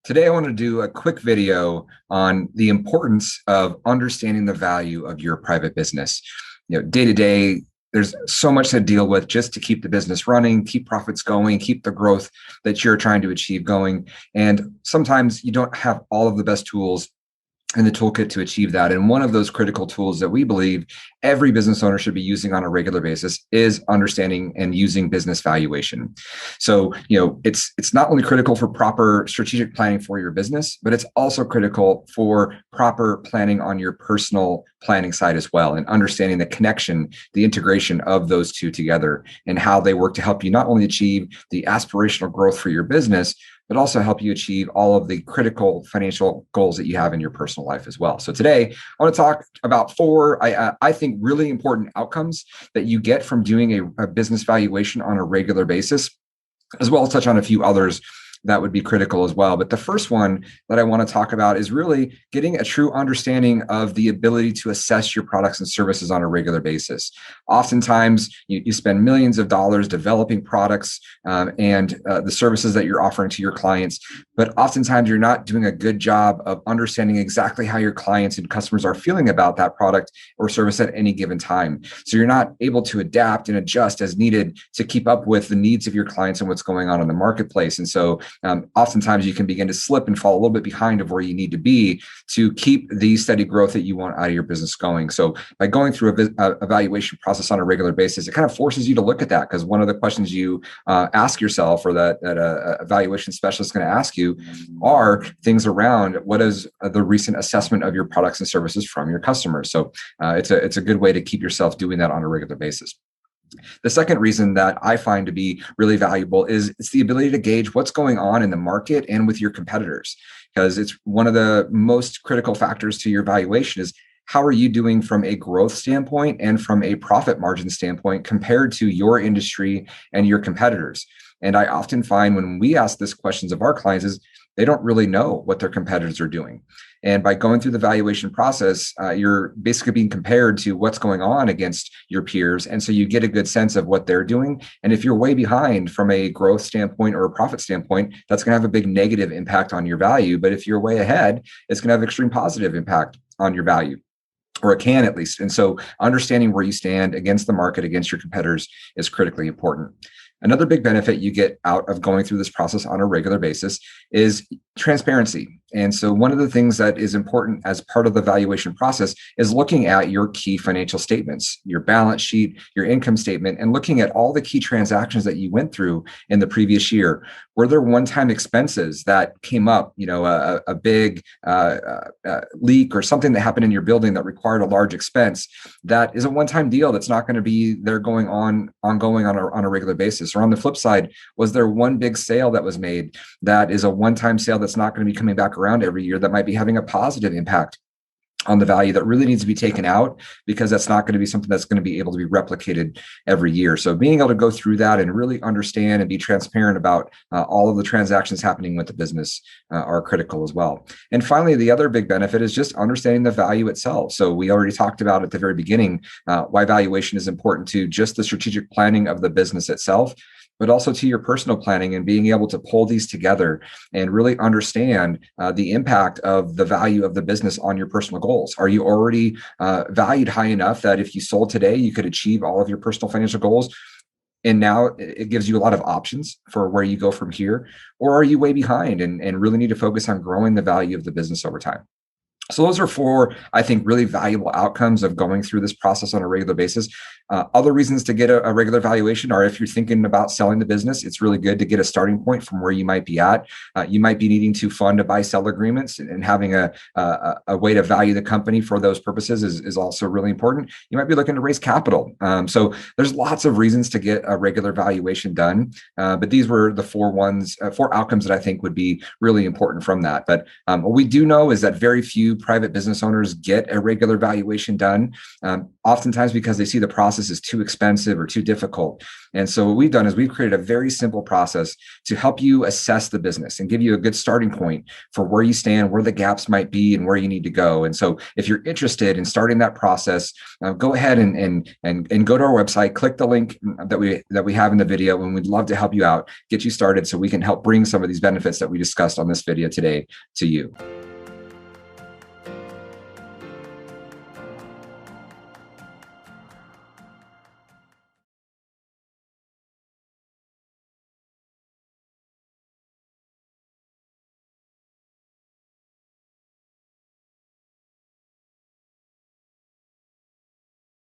Today, I want to do a quick video on the importance of understanding the value of your private business. Day to day, there's so much to deal with just to keep the business running, keep profits going, keep the growth that you're trying to achieve going. And sometimes you don't have all of the best tools in the toolkit to achieve that. And one of those critical tools that we believe every business owner should be using on a regular basis is understanding and using business valuation. So, it's not only critical for proper strategic planning for your business, but it's also critical for proper planning on your personal planning side as well, and understanding the connection, the integration of those two together and how they work to help you not only achieve the aspirational growth for your business, but also help you achieve all of the critical financial goals that you have in your personal life as well. So today, I want to talk about four, I think, really important outcomes that you get from doing a business valuation on a regular basis, as well as touch on a few others that would be critical as well. But the first one that I want to talk about is really getting a true understanding of the ability to assess your products and services on a regular basis. Oftentimes, you spend millions of dollars developing products and the services that you're offering to your clients, but oftentimes you're not doing a good job of understanding exactly how your clients and customers are feeling about that product or service at any given time. So you're not able to adapt and adjust as needed to keep up with the needs of your clients and what's going on in the marketplace. And so oftentimes you can begin to slip and fall a little bit behind of where you need to be to keep the steady growth that you want out of your business going. So by going through a evaluation process on a regular basis, it kind of forces you to look at that, because one of the questions you ask yourself, or that evaluation specialist is going to ask you, are things around what is the recent assessment of your products and services from your customers. So it's a good way to keep yourself doing that on a regular basis. The second reason that I find to be really valuable is it's the ability to gauge what's going on in the market and with your competitors, because it's one of the most critical factors to your valuation is how are you doing from a growth standpoint and from a profit margin standpoint compared to your industry and your competitors. And I often find when we ask these questions of our clients is they don't really know what their competitors are doing. And by going through the valuation process, you're basically being compared to what's going on against your peers. And so you get a good sense of what they're doing. And if you're way behind from a growth standpoint or a profit standpoint, that's going to have a big negative impact on your value. But if you're way ahead, it's going to have extreme positive impact on your value, or it can at least. And so understanding where you stand against the market, against your competitors, is critically important. Another big benefit you get out of going through this process on a regular basis is transparency. And so one of the things that is important as part of the valuation process is looking at your key financial statements, your balance sheet, your income statement, and looking at all the key transactions that you went through in the previous year. Were there one-time expenses that came up, a big leak or something that happened in your building that required a large expense that is a one-time deal that's not going to be there ongoing on a regular basis? Or on the flip side, was there one big sale that was made that is a one-time sale that's not going to be coming back around every year that might be having a positive impact on the value that really needs to be taken out, because that's not going to be something that's going to be able to be replicated every year? So being able to go through that and really understand and be transparent about all of the transactions happening with the business are critical as well. And finally, the other big benefit is just understanding the value itself. So we already talked about at the very beginning why valuation is important to just the strategic planning of the business itself, but also to your personal planning and being able to pull these together and really understand the impact of the value of the business on your personal goals. Are you already valued high enough that if you sold today, you could achieve all of your personal financial goals? And now it gives you a lot of options for where you go from here. Or are you way behind and really need to focus on growing the value of the business over time? So those are four, I think, really valuable outcomes of going through this process on a regular basis. Other reasons to get a regular valuation are if you're thinking about selling the business, it's really good to get a starting point from where you might be at. You might be needing to fund a buy-sell agreements, and having a way to value the company for those purposes is also really important. You might be looking to raise capital. So there's lots of reasons to get a regular valuation done. But these were the four outcomes that I think would be really important from that. But what we do know is that very few private business owners get a regular valuation done, oftentimes because they see the process is too expensive or too difficult. And so what we've done is we've created a very simple process to help you assess the business and give you a good starting point for where you stand, where the gaps might be, and where you need to go. And so if you're interested in starting that process, go ahead and go to our website, click the link that we have in the video, and we'd love to help you out, get you started so we can help bring some of these benefits that we discussed on this video today to you.